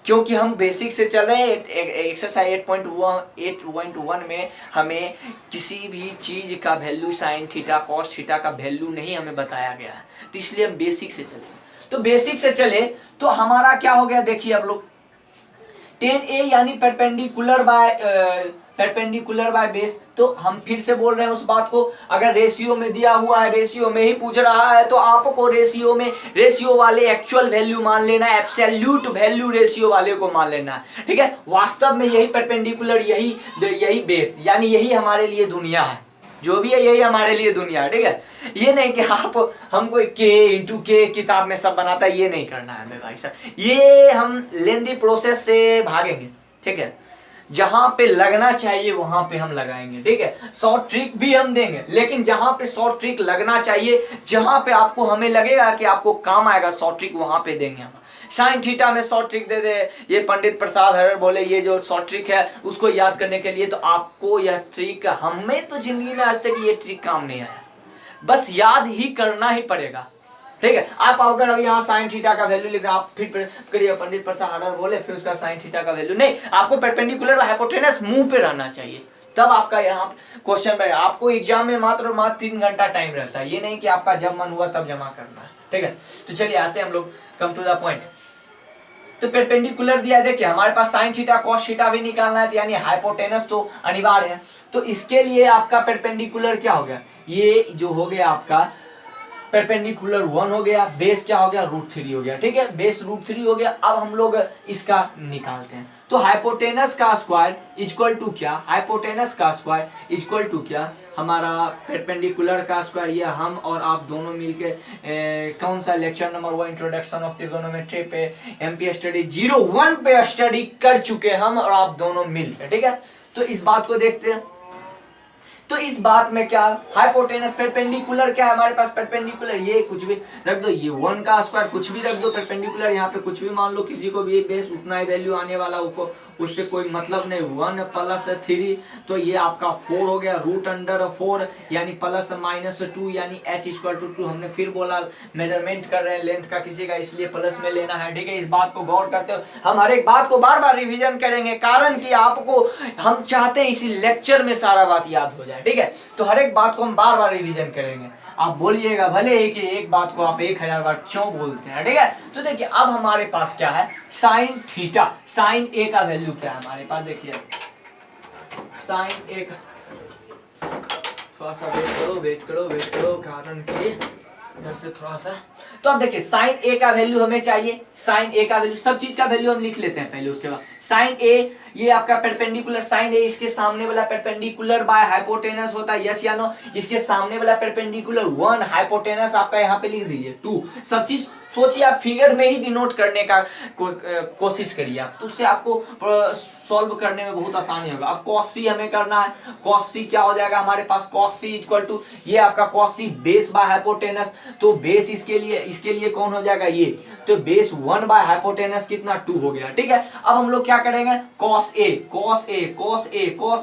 क्योंकि हम बेसिक से चल रहे हैं। एक्सरसाइज 8.1 में हमें किसी भी चीज का value sine theta cos theta का वैल्यू नहीं हमें बताया गया है, तो इसलिए हम बेसिक से चलेंगे। तो बेसिक से चले तो हमारा क्या हो गया, देखिए आप लोग 10a यानी परपेंडिकुलर बाय बेस। तो हम फिर से बोल रहे हैं उस बात को, अगर रेशियो में दिया हुआ है, रेशियो में ही पूछ रहा है, तो आपको रेशियो वाले एक्चुअल वैल्यू मान लेना है, एब्सोल्यूट वैल्यू रेशियो वाले को मान लेना है, ठीक है। वास्तव में यही परपेंडिकुलर, यही बेस, यानी यही हमारे लिए दुनिया है, जो भी है यही हमारे लिए दुनिया है, ठीक है। ये नहीं कि आप हमको के इंटू के किताब में सब बनाता है, ये नहीं करना है हमें भाई साहब, ये हम लेंदी प्रोसेस से भागेंगे, ठीक है। जहां पे लगना चाहिए वहां पे हम लगाएंगे, ठीक है। शॉर्ट ट्रिक भी हम देंगे, लेकिन जहां पे शॉर्ट ट्रिक लगना चाहिए, जहां पे आपको हमें लगेगा कि आपको काम आएगा शॉर्ट ट्रिक, वहां पे देंगे हम। साइन थीटा में शॉर्ट ट्रिक दे दे, ये पंडित प्रसाद हरर बोले ये जो शॉर्ट ट्रिक है उसको याद करने के लिए, तो आपको यह ट्रिक, हमें तो जिंदगी में आज तक ये ट्रिक काम नहीं आया, बस याद ही करना ही पड़ेगा, ठीक है। आप अगर अब यहाँ साइन थीटा का वैल्यू लिख रहे हैं, आप फिर करिए पंडित प्रसाद हरर बोले, फिर उसका साइन थीटा का वैल्यू नहीं, आपको परपेंडिकुलर हाइपोटेनस मुंह पे रहना चाहिए, तब आपका यहाँ क्वेश्चन पे। आपको एग्जाम में मात्र 3 घंटा टाइम रहता है, ये नहीं कि आपका जब मन हुआ तब जमा करना है, ठीक है। तो चलिए आते हैं हम लोग, कम टू द पॉइंट। तो परपेंडिकुलर दिया है, देखिए हमारे पास साइन थीटा कॉस थीटा भी निकालना है, यानी हाइपोटेनस तो अनिवार्य है। तो इसके लिए आपका परपेंडिकुलर क्या हो गया, ये जो हो गया आपका परपेंडिकुलर 1 हो गया, बेस क्या हो गया √3 हो गया, ठीक है, बेस √3 हो गया। अब हम लोग इसका निकालते हैं, तो हाइपोटेनस का स्क्वायर इक्वल टू क्या, हाइपोटेनस का स्क्वायर इक्वल टू क्या, हमारा परपेंडिकुलर का स्क्वायर, ये हम और आप दोनों मिलके कौन सा lecture number 1 introduction of trigonometry पे एमपी स्टडी 01 पे स्टडी कर चुके हम और आप दोनों मिलकर, ठीक है। तो इस बात को देखते हैं, तो इस बात में क्या हाइपोटेनस परपेंडिकुलर क्या है हमारे पास, परपेंडिकुलर ये कुछ भी रख दो, ये 1 का स्क्वायर कुछ भी रख दो, परपेंडिकुलर यहाँ पे कुछ भी मान लो, किसी को भी बेस उतना ही वैल्यू आने वाला, उससे कोई मतलब नहीं, 1 + 3, तो ये आपका 4 हो गया, √4 यानी +-2 यानी h = 2। हमने फिर बोला मेजरमेंट कर रहे हैं लेंथ का किसी का, इसलिए प्लस में लेना है, ठीक है। इस बात को गौर करते हो, हम हर एक बात को बार बार रिवीजन करेंगे, कारण कि आपको हम चाहते हैं इसी लेक्चर में सारा बात याद हो जाए, ठीक है। तो हर एक बात को हम बार बार रिवीजन करेंगे, आप बोलिएगा भले ही कि एक बात को आप 1000 बार क्यों बोलते हैं, ठीक है। तो देखिए अब हमारे पास क्या है, साइन थीटा, साइन ए का वैल्यू क्या है हमारे पास, देखिए साइन ए का, थोड़ा सा वेट करो कारण के इधर से थोड़ा सा। तो अब देखिए साइन ए का वैल्यू हमें चाहिए, साइन ए का वैल्यू, सब चीज का वैल्यू हम लिख लेते हैं पहले, उसके बाद साइन ए, ये आपका परपेंडिकुलर साइन ए, इसके सामने वाला परपेंडिकुलर बाय हाइपोटेनस होता है, यस या नो। इसके सामने वाला परपेंडिकुलर 1, हाइपोटेनस आपका यहाँ पे लिख दीजिए 2। सब चीज सोचिए, आप फिगर में ही डिनोट करने का कोशिश करिए आप, तो उससे आपको सॉल्व करने में बहुत आसानी होगा। अब cos c हमें करना है, cos c क्या हो जाएगा हमारे पास, cos c = ये आपका cos c base by hypotenuse, तो बेस इसके लिए कौन हो जाएगा, ये, तो बेस 1 बाय हाइपोटेनस कितना 2 हो गया, ठीक है। अब हम लोग क्या करेंगे, cos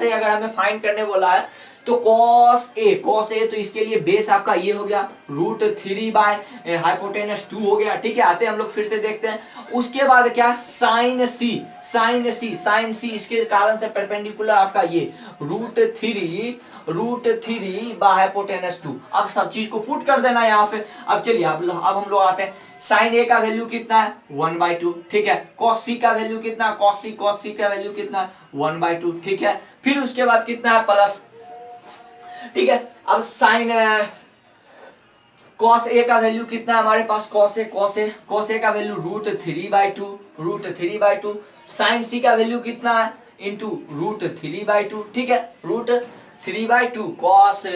a अगर हमें फाइंड करने बोला है, तो cos a तो इसके लिए बेस आपका ये हो गया √3 बाय हाइपोटेनस 2 हो गया, ठीक है। आते हैं हम लोग फिर से देखते हैं, उसके बाद क्या, साइन c इसके कारण से परपेंडिकुलर आपका ये √3 बाय हाइपोटेनस 2। अब सब चीज को पुट कर देना यहाँ पे। अब चलिए अब हम लोग आते हैं, साइन ए का वैल्यू कितना है 1/2, ठीक है। cos c का वैल्यू कितना, cos c का वैल्यू कितना है 1/2, ठीक है। फिर उसके बाद कितना है प्लस, ठीक है। अब साइन cos a का वैल्यू कितना है हमारे पास, cos a का वैल्यू √3/2, साइन c का वैल्यू कितना है इंटू √3/2, ठीक है, √3/2 cos a,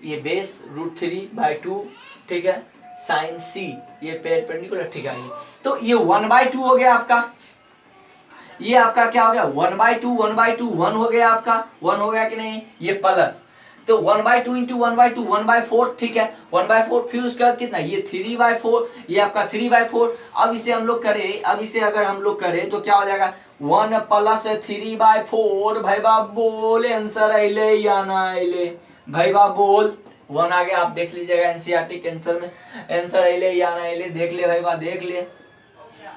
ये बेस √3/2, ठीक है, साइन c ये परपेंडिकुलर, ठीक है। तो ये 1/2 हो गया आपका, ये आपका क्या हो गया 1/2 1 हो गया आपका, 1 हो गया कि नहीं, ये प्लस, तो 1/2 इंटू 1/2 1/4, ठीक है, 1/4। फिर उसके बाद कितना, ये 3/4, ये आपका 3/4। अब इसे हम लोग करें, अब इसे अगर हम लोग करें तो क्या हो जाएगा 1 + 3/4। भाई बाप बोले आंसर आइले या ना आइले, भाई बाप बोल 1 आ गया, आप देख लीजिएगा एनसीईआरटी के आंसर में, आंसर आइले या ना आइले, देख ले भाई बाप, देख ले,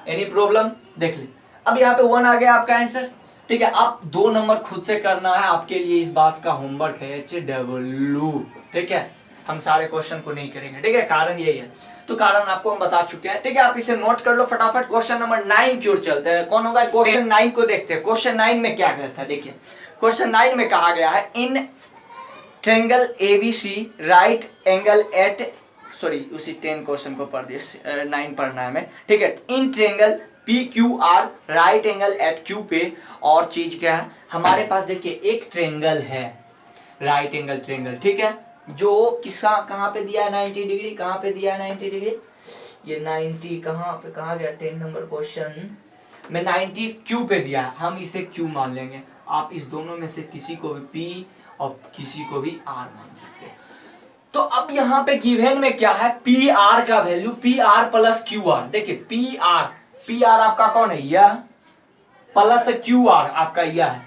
एनी प्रॉब्लम, देख ले। अब यहाँ पे 1 आ गया आपका आंसर, ठीक है। आप 2 नंबर खुद से करना है, आपके लिए इस बात का होमवर्क है HW, ठीक है। हम सारे क्वेश्चन को नहीं करेंगे, ठीक है, कारण यही है। तो कारण आपको हम बता चुके हैं, ठीक है। आप इसे नोट कर लो फटाफट। क्वेश्चन नंबर 9 की ओर चलते हैं। कौन होगा? क्वेश्चन 9 को देखते हैं। क्वेश्चन 9 में क्या कहता है, देखिए क्वेश्चन 9 में कहा गया है in triangle ABC right angle at, sorry उसी 10 क्वेश्चन को पढ़ दिए, 9 पढ़ना है हमें, ठीक है। In triangle PQR right angle at Q पे, और चीज क्या है हमारे पास, देखिए एक ट्रायंगल है, राइट एंगल ट्रायंगल, ठीक है, जो किसका कहाँ पे दिया है 90 डिग्री, कहाँ पे दिया है 90 डिग्री, ये 90 कहाँ पे, कहाँ गया 10 नंबर क्वेश्चन में 90 Q पे दिया है, हम इसे Q मान लेंगे। आप इस दोनों में से किसी को भी P और किसी को भी R मान सकते हैं। तो अब यहाँ पे गिवन में क्या है, PR का वैल्यू PR प्लस QR, देखिए PR आपका कौन है, यह, प्लस QR आपका यह है,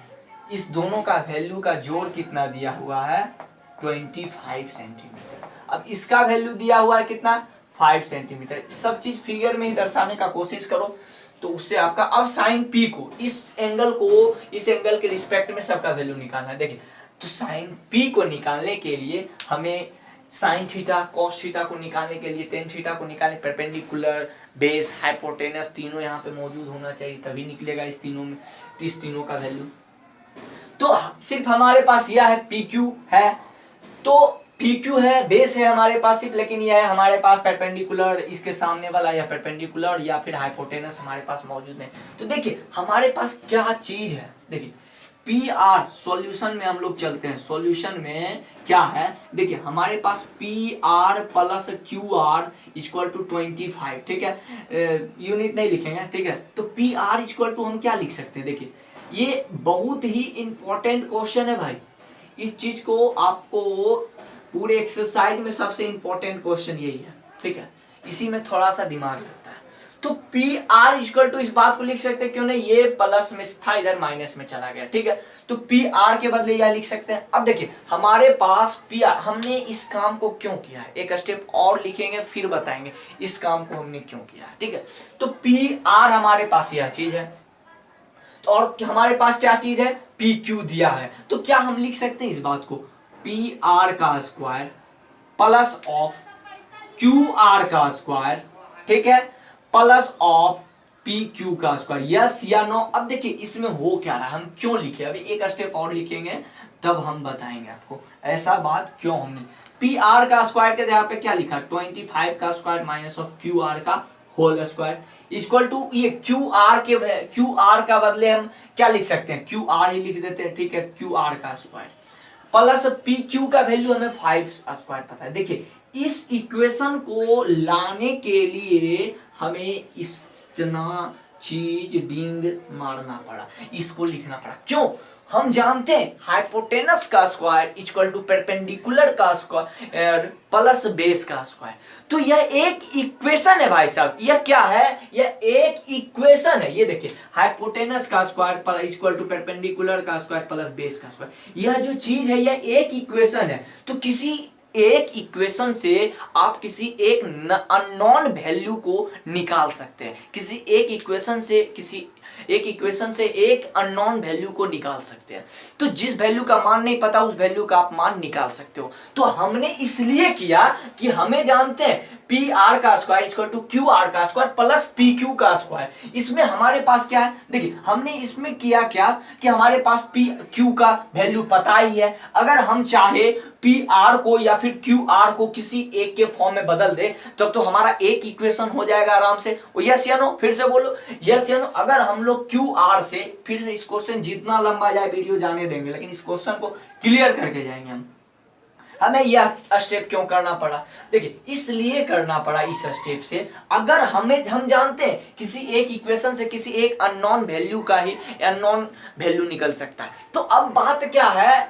इस दोनों का वैल्यू का जोड़ कितना दिया हुआ है 25 सेंटीमीटर। अब इसका वैल्यू दिया हुआ है कितना 5 सेंटीमीटर। सब चीज फिगर में ही दर्शाने का कोशिश करो, तो उससे आपका अब साइन P को, इस एंगल के रिस्पेक्ट में सबका वैल्यू निकालना है। देखिए तो साइन P को निकालने के लिए हमें साइन थीटा कॉस थीटा को निकालने के लिए टेन थीटा को निकालने, परपेंडिकुलर, बेस, हाइपोटेनस तीनों यहाँ पे मौजूद होना चाहिए, तभी निकलेगा इस तीनों का वैल्यू। तो सिर्फ हमारे पास यह है PQ है, तो PQ है, बेस है हमारे पास सिर्फ, लेकिन यह है हमारे पास परपेंडिकुलर, इसके सामने वाला या परपेंडिकुलर या फिर हाइपोटेनस हमारे पास मौजूद नहीं। तो देखिए हमारे पास क्या चीज है, देखिए PR सॉल्यूशन में हम लोग चलते हैं। सॉल्यूशन में क्या है, देखिए हमारे पास PR plus QR equal to 25, ठीक है, यूनिट नहीं लिखेंगे, ठीक है। तो PR इक्वल टू हम क्या लिख सकते हैं, देखिए ये बहुत ही इंपॉर्टेंट क्वेश्चन है भाई, इस चीज को आपको पूरे एक्सरसाइज में सबसे इंपॉर्टेंट क्वेश्चन यही है, ठीक है, इसी में थोड़ा सा दिमाग लगता है। तो PR इक्वल टू इस बात को लिख सकते हैं, क्यों नहीं, ये प्लस में था इधर माइनस में चला गया, ठीक है, तो PR के बदले यह लिख सकते हैं। अब देखिए हमारे पास PR, हमने इस काम को क्यों किया है, एक स्टेप और लिखेंगे फिर बताएंगे इस काम को हमने क्यों किया है, ठीक है। तो PR हमारे पास यह चीज है, तो और हमारे पास क्या चीज है PQ दिया है, तो क्या हम लिख सकते हैं इस बात को PR का स्क्वायर प्लस ऑफ QR का स्क्वायर, ठीक है, प्लस ऑफ PQ का स्क्वायर, यस या नो। अब देखिए इसमें हो क्या रहा है, हम क्यों लिखे, अभी एक स्टेप और लिखेंगे तब हम बताएंगे आपको ऐसा बात क्यों हमने PR का स्क्वायर के जगह पे क्या लिखा 25 का स्क्वायर माइनस ऑफ QR का होल स्क्वायर इक्वल टू, ये QR का बदले हम क्या लिख सकते हैं, QR ही लिख देते हैं, ठीक है, QR का स्क्वायर प्लस PQ का वैल्यू हमें 5 स्क्वायर पता है। देखिए इस इक्वेशन को लाने के लिए हमें इतना चीज डिंग मारना पड़ा, इसको लिखना पड़ा, क्यों, हम जानते हैं हाइपोटेनस का स्क्वायर इक्वल टू परपेंडिकुलर का स्क्वायर प्लस बेस का स्क्वायर। तो यह एक इक्वेशन है भाई साहब, यह क्या है, यह एक इक्वेशन है। ये देखिए हाइपोटेनस का स्क्वायर इक्वल टू परपेंडिकुलर का स्क्वायर प्लस बेस का स्क्वायर, यह जो चीज है यह एक इक्वेशन है। तो किसी एक इक्वेशन से आप किसी एक अननोन वैल्यू को निकाल सकते हैं, किसी एक इक्वेशन से एक अननोन वैल्यू को निकाल सकते हैं। तो जिस वैल्यू का मान नहीं पता उस वैल्यू का आप मान निकाल सकते हो। तो हमने इसलिए किया कि हमें जानते हैं PR का स्क्वायर इक्वल टू QR का स्क्वायर प्लस PQ का स्क्वायर। इसमें हमारे पास क्या है, देखिए हमने इसमें किया क्या कि हमारे पास PQ का वैल्यू पता ही है, अगर हम चाहे PR को या फिर QR को किसी एक के फॉर्म में बदल दे तब तो हमारा एक इक्वेशन हो जाएगा आराम से। यस या नो, फिर से बोलो यस या नो। अगर हम लोग QR से, फिर से इस क्वेश्चन जितना लंबा जाए वीडियो जाने देंगे, लेकिन इस क्वेश्चन को क्लियर करके जाएंगे हम। हमें यह स्टेप क्यों करना पड़ा, देखिए इसलिए करना पड़ा इस स्टेप से, अगर हम जानते हैं किसी एक इक्वेशन से किसी एक अननोन वैल्यू का ही अननोन वैल्यू निकल सकता है। तो अब बात क्या है,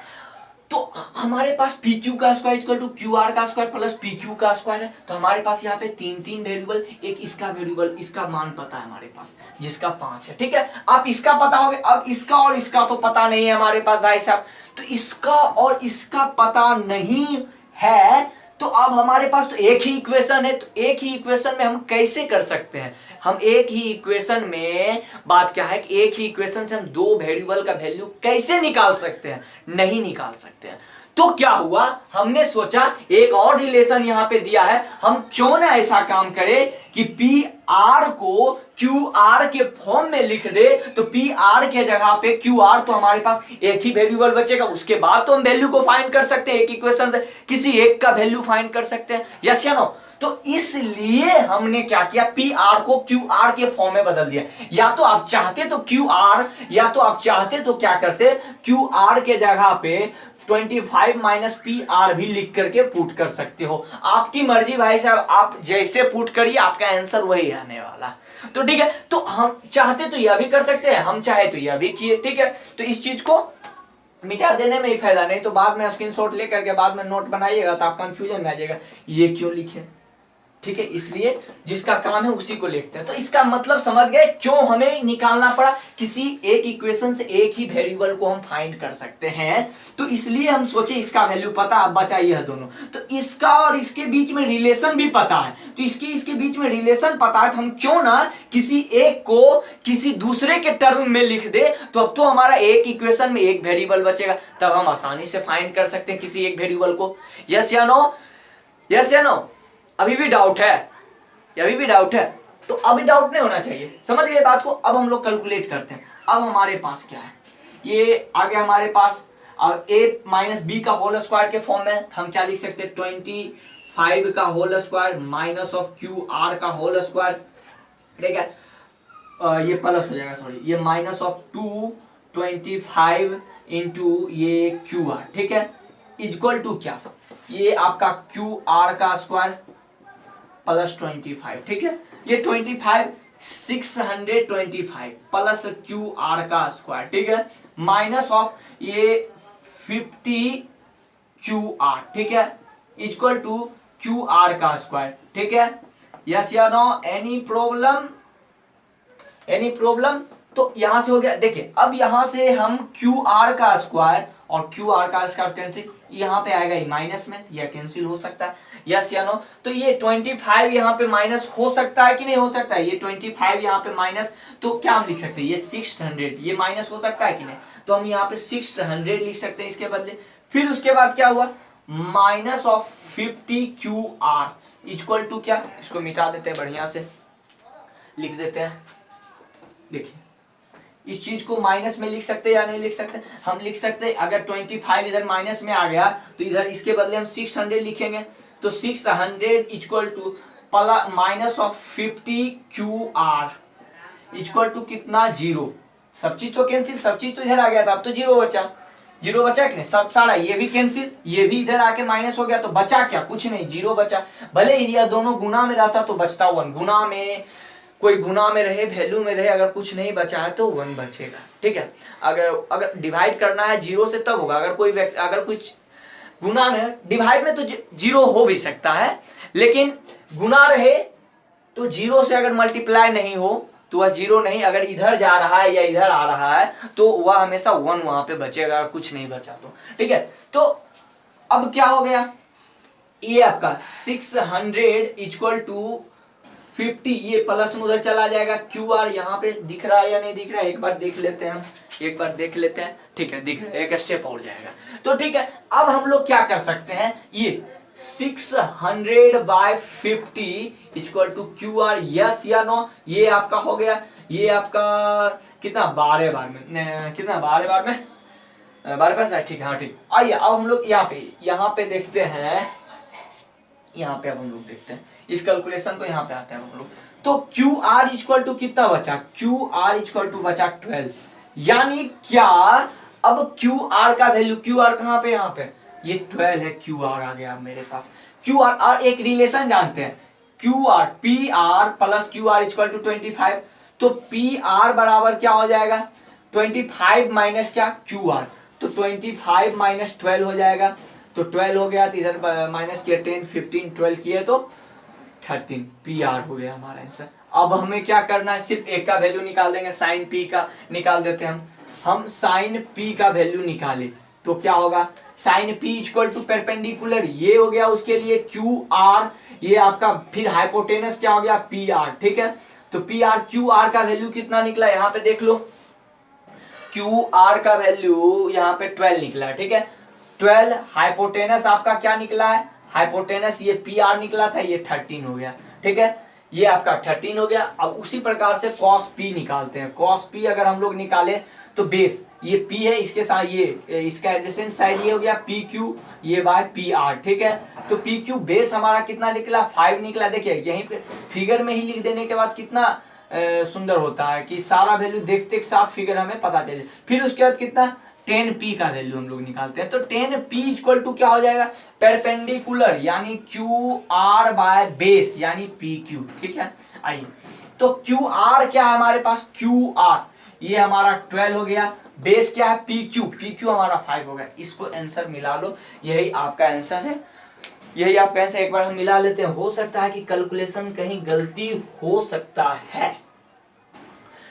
तो हमारे पास PQ का स्क्वायर इक्वल टू QR का स्क्वायर प्लस PQ का स्क्वायर है। तो हमारे पास यहाँ पे तीन वेरिएबल, एक इसका वेरिएबल, इसका मान पता है हमारे पास जिसका 5 है, ठीक है। आप इसका पता होगा, अब इसका और इसका तो पता नहीं है हमारे पास भाई साहब, तो इसका और इसका पता नहीं है, तो अब हमारे पास तो एक ही इक्वेशन है। तो एक ही इक्वेशन में हम कैसे कर सकते हैं, हम एक ही इक्वेशन में, बात क्या है कि एक ही इक्वेशन से हम दो वेरिएबल का वैल्यू कैसे निकाल सकते हैं, नहीं निकाल सकते हैं। तो क्या हुआ, हमने सोचा एक और रिलेशन यहां पे दिया है, हम क्यों ना ऐसा काम करें कि पी आर को क्यू आर के फॉर्म में लिख दे। तो पी आर के जगह पे क्यू आर, तो हमारे पास एक ही वेरिएबल बचेगा, उसके बाद तो हम वैल्यू को फाइंड कर सकते हैं, एक इक्वेशन से किसी एक का वैल्यू फाइंड कर सकते हैं, यस या नो। तो इसलिए हमने क्या किया, पी आर को क्यू आर के फॉर्म में बदल दिया। या तो आप चाहते तो क्यू आर, या तो आप चाहते तो क्या करते, क्यू आर के जगह पे 25 माइनस पी आर भी लिख करके पुट कर सकते हो, आपकी मर्जी भाई साहब, आप जैसे पुट करिए आपका आंसर वही आने वाला। तो ठीक है, तो हम चाहते तो यह भी कर सकते हैं, हम चाहे तो यह भी किए, ठीक है। तो इस चीज को मिटा देने में ही फायदा, नहीं तो बाद में स्क्रीनशॉट लेकर के बाद में नोट बनाइएगा तो आप कंफ्यूजन में आ जाएगा, ये क्यों लिखे, ठीक है। इसलिए जिसका काम है उसी को लिखते हैं। तो इसका मतलब समझ गए क्यों हमें निकालना पड़ा, किसी एक इक्वेशन से एक ही वेरिएबल को हम फाइंड कर सकते हैं। तो इसलिए हम सोचे इसका वैल्यू पता, अब बचा यह दोनों, तो इसका और इसके बीच में रिलेशन भी पता है, तो इसके बीच में रिलेशन पता है, तो हम क्यों ना किसी एक को किसी दूसरे के टर्म में लिख दे, तो अब तो हमारा एक इक्वेशन में एक वेरिएबल बचेगा, तब हम आसानी से फाइंड कर सकते हैं किसी एक वेरिएबल को। यस या नो, यस या नो। अभी भी डाउट है, अभी भी डाउट है, तो अभी डाउट नहीं होना चाहिए, समझ गए बात को। अब हम लोग कैलकुलेट करते हैं। अब हमारे पास क्या है, ये आगे हमारे पास अब a माइनस बी का होल स्क्वायर के फॉर्म में हम क्या लिख सकते हैं, 25 का whole square minus of Q R का होल स्क्वायर, ठीक है। ये प्लस हो जाएगा, सॉरी, ये माइनस ऑफ 225 इंटू ये क्यू आर, ठीक है, इक्वल टू क्या, ये आपका क्यू आर का स्क्वायर प्लस 25, ठीक है। ये 25 625 प्लस क्यू आर का स्क्वायर, ठीक है, माइनस ऑफ ये 50 क्यू आर, ठीक है, इक्वल टू क्यू आर का स्क्वायर, ठीक है। यस या no, any problem, any problem. तो यहां से हो गया, देखिए अब यहां से हम क्यू आर का स्क्वायर और क्यू आर का स्क्वायर कैंसिल, यहाँ पे आएगा माइनस में, यह कैंसिल हो सकता है, यस या नो। तो ये 25 यहाँ पे माइनस हो सकता है कि नहीं हो सकता है, ये 25 यहाँ पे माइनस, तो क्या हम लिख सकते हैं, ये 600, ये माइनस हो सकता है कि नहीं, तो हम यहाँ पे 600 लिख सकते हैं इसके बदले। फिर उसके बाद क्या हुआ, minus of 50 Q R equal to क्या, इसको मिटा देते हैं, बढ़िया से लिख देते हैं। देखिए इस चीज को माइनस में लिख सकते हैं या नहीं लिख सकते, हम लिख सकते हैं। अगर 25 इधर माइनस में आ गया तो इधर इसके बदले हम 600 लिखेंगे, तो 600 equal to minus of 50 Q R equal to कितना, 0। सब चीज तो कैंसिल, सब चीज तो इधर आ गया था, अब तो 0 बचा, 0 बचा कि नहीं, सब सारा ये भी कैंसिल, ये भी इधर आके माइनस हो गया, तो बचा क्या, कुछ नहीं, 0 बचा। भले ही यह दोनों गुना में रहता तो बचता 1, गुना में कोई गुना में रहे, वैल्यू में रहे, अगर कुछ नहीं बचा है तो 1 बचेगा, ठीक है। अगर डिवाइड करना है 0 से तब होगा, अगर कोई व्यक्ति अगर कुछ गुना में, डिवाइड में तो 0 हो भी सकता है, लेकिन गुना रहे तो 0 से अगर मल्टीप्लाई नहीं हो तो वह 0 नहीं, अगर इधर जा रहा है या इधर आ रहा है तो वह हमेशा 1 वहां पे बचेगा, अगर कुछ नहीं बचा तो, ठीक है। तो अब क्या हो गया, ये आपका 600 इक्वल टू 50, ये प्लस में उधर चला जाएगा, क्यू आर यहाँ पे दिख रहा है या नहीं दिख रहा है, एक बार देख लेते हैं हम, एक बार देख लेते हैं, ठीक है, दिख रहा है, एक स्टेप और जाएगा, तो ठीक है। अब हम लोग क्या कर सकते हैं, ये 600/50 equal to Q R, yes या नो, ये आपका हो गया, ये आपका कितना 12 बार में, कितना 12 बार में 12×5, ठीक है, हाँ ठीक। आइए अब हम लोग यहाँ पे देखते हैं, यहाँ पे अब हम लोग देखते हैं इस कैलकुलेशन को, यहाँ पे आते हैं हम लोग। तो क्यू आर इक्वल टू कितना बचा, क्यू आर इक्वल टू बचा 12, यानी क्या, अब क्यू आर का वैल्यू, क्यू आर कहाँ पे, यहाँ पे ये 12 है, क्यू आर आ गया मेरे पास, क्यू आर। और एक रिलेशन जानते हैं, Q R P R plus Q R equal to 25, तो पी आर बराबर क्या हो जाएगा, 25 माइनस क्या, क्यू आर, तो 25 माइनस 12 हो जाएगा, तो 12 हो गया, तो इधर माइनस किया 10 15 12 किए तो 13, पी आर हो गया हमारा आंसर। अब हमें क्या करना है, सिर्फ एक का वैल्यू निकाल देंगे, साइन पी का निकाल देते हैं हम साइन पी का वैल्यू निकाले तो क्या होगा, sine P equal to perpendicular, ये हो गया उसके लिए क्यू आर, ये आपका फिर हाइपोटेनस क्या हो गया, पी आर, ठीक है। तो पी आर, क्यू आर का वैल्यू कितना निकला, यहाँ पे देख लो, क्यू आर का वैल्यू यहाँ पे 12 निकला, ठीक है। 12, हाइपोटेनस आपका क्या निकला है, हाइपोटेनस ये पी आर निकला था, ये 13 हो गया। ठीक है, ये आपका 13 हो गया। अब उसी प्रकार से कॉस पी निकालते हैं। कॉस पी अगर हम लोग निकाले तो बेस ये पी है, इसके साथ ये इसका एडजेसेंट साइड ये हो गया पी क्यू, ये बाय पी आर। ठीक है, तो पी क्यू बेस हमारा कितना निकला, 5 निकला। देखिए यहीं पे फिगर में ही लिख देने के बाद कितना सुंदर होता है कि सारा वैल्यू देखते के साथ फिगर हमें पता चले। फिर उसके बाद कितना 10p का वैल्यू हम लोग निकालते हैं। तो 10p इक्वल टू क्या हो जाएगा, परपेंडिकुलर यानी क्यू आर बाय बेस यानी पी क्यू। ठीक है, आइए तो क्यू आर क्या है हमारे पास, क्यू आर ये हमारा 12 हो गया, बेस क्या है पी क्यू हमारा 5 हो गया। इसको आंसर मिला लो, यही आपका आंसर है, यही आपका आंसर। एक बार हम मिला लेते हैं, हो सकता है कि कैलकुलेशन कहीं गलती हो सकता है।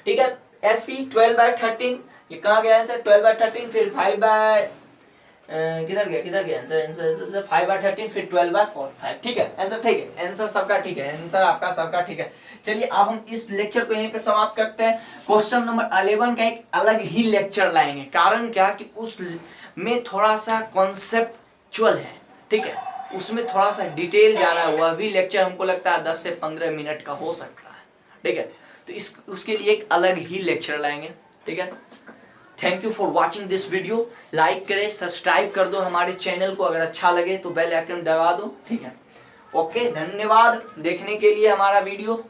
ठीक है, SP 12/13 ये कहाँ गया आंसर, 12/13 फिर 5 किधर गया आंसर 5/13 फिर 12/4 ठीक है आंसर, ठीक है आंसर सबका ठीक है, आंसर आपका सबका ठीक है। चलिए अब हम इस लेक्चर को यहीं पे समाप्त करते हैं। क्वेश्चन नंबर 11 का एक अलग ही लेक्चर लाएंगे, कारण क्या कि उस में थोड़ा सा कॉन्सेप्चुअल है। ठीक है, उसमें थोड़ा सा डिटेल जाना है, वह भी लेक्चर हमको लगता है 10 से 15 मिनट का हो सकता है। ठीक है, तो उसके लिए एक अलग ही लेक्चर लाएंगे। ठीक है, thank you for watching this video. Like करें, सब्सक्राइब कर दो हमारे चैनल को, अगर अच्छा लगे तो बेल आइकन दबा दो। ठीक है, ओके, धन्यवाद देखने के लिए हमारा वीडियो।